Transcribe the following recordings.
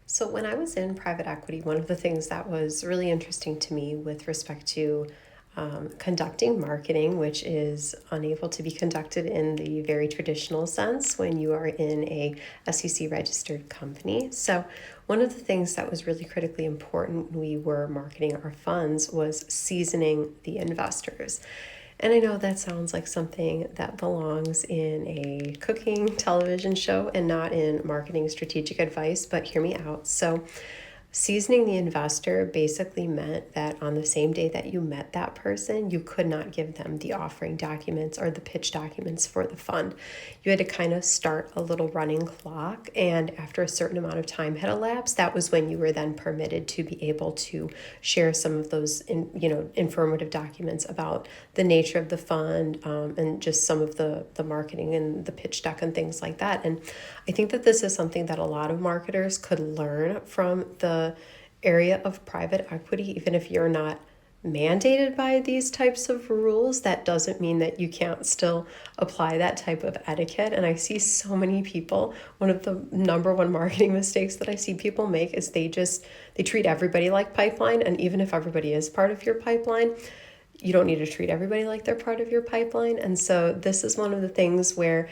So, when I was in private equity, one of the things that was really interesting to me with respect to conducting marketing, which is unable to be conducted in the very traditional sense when you are in a SEC registered company. So, one of the things that was really critically important when we were marketing our funds was seasoning the investors. And I know that sounds like something that belongs in a cooking television show and not in marketing strategic advice, but hear me out. So, seasoning the investor basically meant that on the same day that you met that person, you could not give them the offering documents or the pitch documents for the fund. You had to kind of start a little running clock, and after a certain amount of time had elapsed, that was when you were then permitted to be able to share some of those informative documents about the nature of the fund, and just some of the marketing and the pitch deck and things like that. And I think that this is something that a lot of marketers could learn from the area of private equity, even if you're not mandated by these types of rules. That doesn't mean that you can't still apply that type of etiquette. And I see so many people, one of the number one marketing mistakes that I see people make is they treat everybody like pipeline. And even if everybody is part of your pipeline, you don't need to treat everybody like they're part of your pipeline. And so this is one of the things where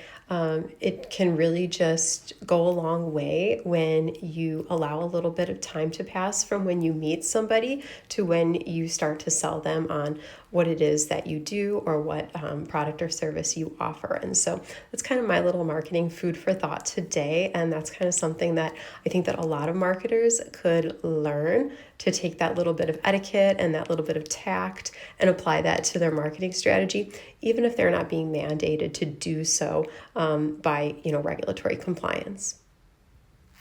it can really just go a long way when you allow a little bit of time to pass from when you meet somebody to when you start to sell them on what it is that you do or what product or service you offer. And so that's kind of my little marketing food for thought today. And that's kind of something that I think that a lot of marketers could learn to take that little bit of etiquette and that little bit of tact and apply that to their marketing strategy, even if they're not being mandated to do so by regulatory compliance.